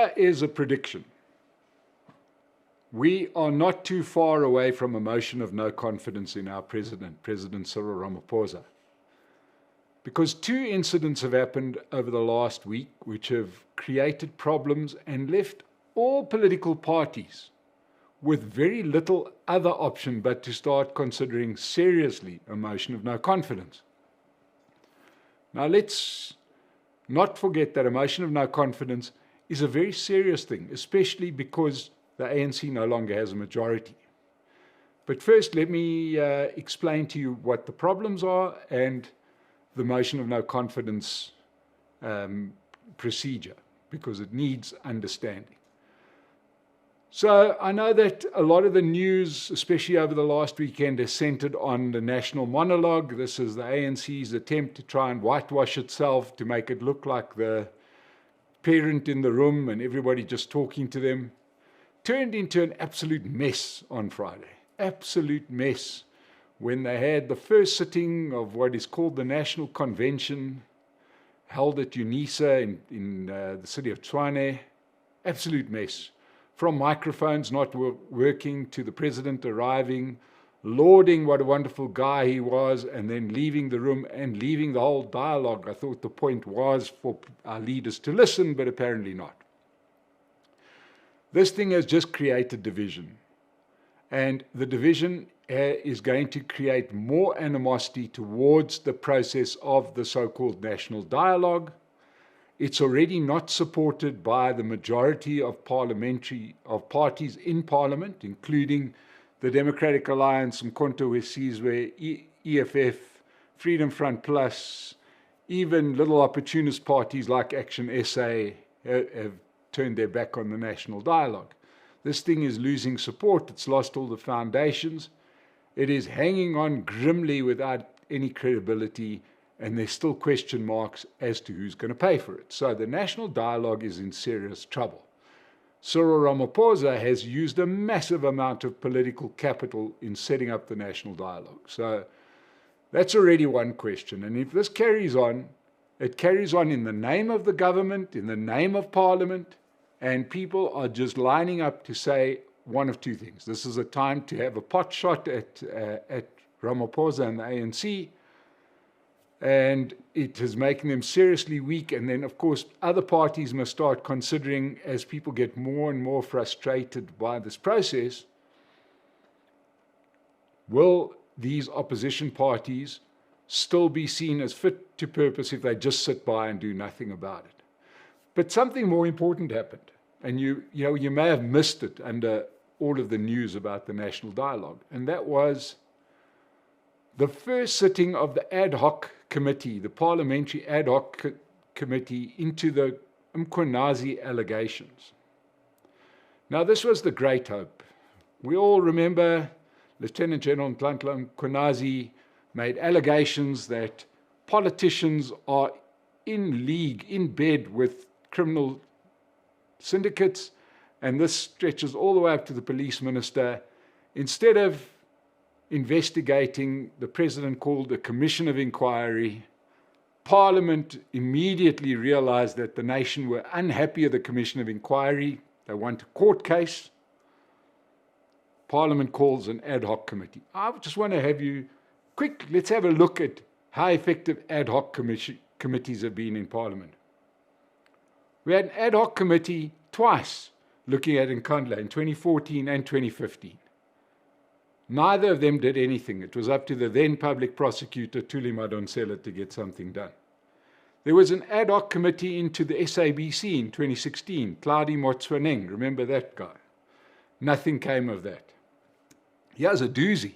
here is a prediction. We are not too far away from a motion of no confidence in our president, President Cyril Ramaphosa. Because two incidents have happened over the last week which have created problems and left all political parties with very little other option but to start considering seriously a motion of no confidence. Now let's not forget that a motion of no confidence is a very serious thing, especially because the ANC no longer has a majority. But first, let me explain to you what the problems are and the motion of no confidence procedure, because it needs understanding. So I know that a lot of the news, especially over the last weekend, is centered on the national monologue. This is the ANC's attempt to try and whitewash itself, to make it look like the parent in the room and everybody just talking to them. Turned into an absolute mess on Friday. Absolute mess. When they had the first sitting of what is called the National Convention, held at UNISA in the city of Tshwane. Absolute mess. From microphones not working to the president arriving, lauding what a wonderful guy he was, and then leaving the room and leaving the whole dialogue. I thought the point was for our leaders to listen, but apparently not. This thing has just created division. And the division is going to create more animosity towards the process of the so-called national dialogue. It's already not supported by the majority of parties in Parliament, including the Democratic Alliance, Mkhwanazi, Wesizwe, EFF, Freedom Front Plus, even little opportunist parties like Action SA have turned their back on the national dialogue. This thing is losing support. It's lost all the foundations. It is hanging on grimly without any credibility, and there's still question marks as to who's going to pay for it. So the national dialogue is in serious trouble. Cyril Ramaphosa has used a massive amount of political capital in setting up the national dialogue. So that's already one question. And if this carries on, it carries on in the name of the government, in the name of Parliament, and people are just lining up to say one of two things. This is a time to have a pot shot at Ramaphosa and the ANC, and it is making them seriously weak. And then, of course, other parties must start considering, as people get more and more frustrated by this process, will these opposition parties still be seen as fit to purpose if they just sit by and do nothing about it? But something more important happened, and you may have missed it under all of the news about the national dialogue, and that was the first sitting of the ad hoc committee, the parliamentary ad hoc committee into the Mkhwanazi allegations. Now, this was the great hope. We all remember Lieutenant General Mkhwanazi made allegations that politicians are in league, in bed with criminal syndicates, and this stretches all the way up to the police minister. Instead of investigating, the president called a commission of inquiry. Parliament immediately realized that the nation were unhappy with the commission of inquiry. They want a court case. Parliament calls an ad hoc committee. I just want to have you let's have a look at how effective ad hoc committees have been in Parliament. We had an ad hoc committee twice looking at Nkandla in 2014 and 2015. Neither of them did anything. It was up to the then public prosecutor, Thuli Madonsela, to get something done. There was an ad hoc committee into the SABC in 2016, Tladi Motswaneng, remember that guy? Nothing came of that. Here's a doozy.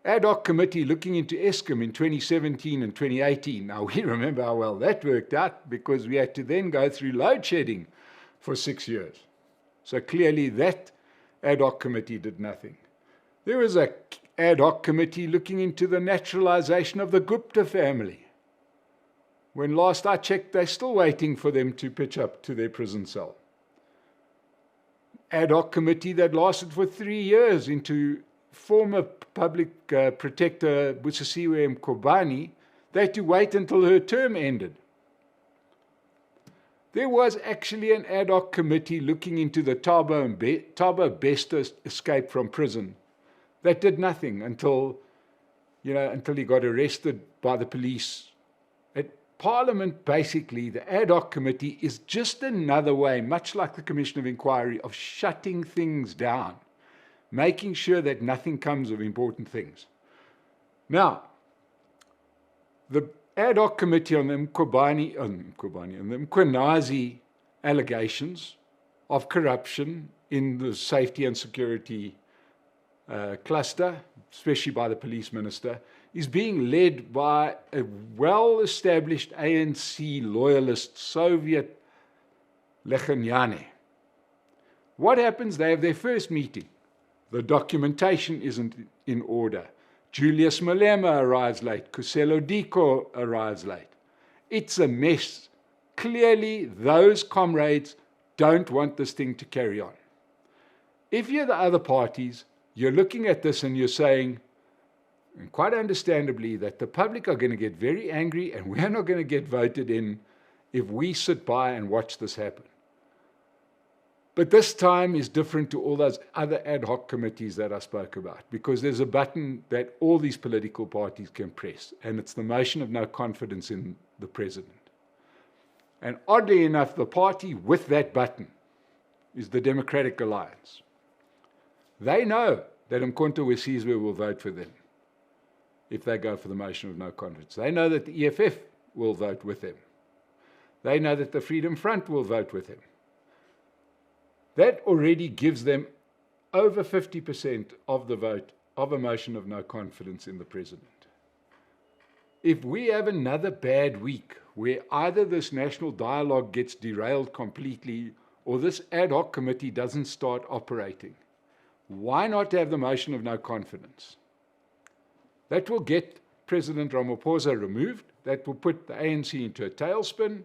Ad hoc committee looking into Eskom in 2017 and 2018. Now, we remember how well that worked out, because we had to then go through load shedding for 6 years. So clearly that ad hoc committee did nothing. There was an ad hoc committee looking into the naturalization of the Gupta family. When last I checked, they're still waiting for them to pitch up to their prison cell. Ad hoc committee that lasted for 3 years into former public protector Busisiwe Mkhwanazi. They had to wait until her term ended. There was actually an ad hoc committee looking into the Thabo Bester escape from prison that did nothing until he got arrested by the police. At Parliament, basically, the ad hoc committee is just another way, much like the Commission of Inquiry, of shutting things down, making sure that nothing comes of important things. Now, the ad hoc committee on the Mkhwanazi allegations of corruption in the safety and security cluster, especially by the police minister, is being led by a well-established ANC loyalist, Soviet Mkhwanazi. What happens? They have their first meeting. The documentation isn't in order. Julius Malema arrives late. Kuselo Diko arrives late. It's a mess. Clearly, those comrades don't want this thing to carry on. If you're the other parties, you're looking at this and you're saying, and quite understandably, that the public are going to get very angry and we're not going to get voted in if we sit by and watch this happen. But this time is different to all those other ad hoc committees that I spoke about, because there's a button that all these political parties can press, and it's the motion of no confidence in the president. And oddly enough, the party with that button is the Democratic Alliance. They know that Mkhonto Wesizwe will vote for them if they go for the motion of no confidence. They know that the EFF will vote with them. They know that the Freedom Front will vote with them. That already gives them over 50% of the vote of a motion of no confidence in the president. If we have another bad week where either this national dialogue gets derailed completely or this ad hoc committee doesn't start operating, why not have the motion of no confidence? That will get President Ramaphosa removed. That will put the ANC into a tailspin.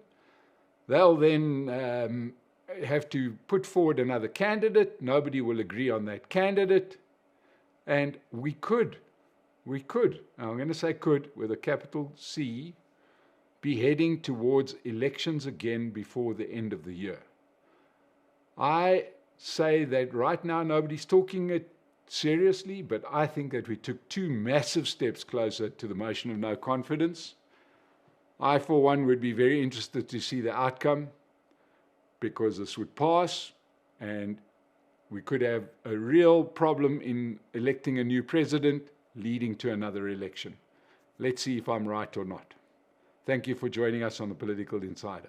They'll then have to put forward another candidate. Nobody will agree on that candidate. And we could, I'm going to say could, with a capital C, be heading towards elections again before the end of the year. I say that right now nobody's talking it seriously, but I think that we took two massive steps closer to the motion of no confidence. I, for one, would be very interested to see the outcome, because this would pass and we could have a real problem in electing a new president leading to another election. Let's see if I'm right or not. Thank you for joining us on the Political Insider.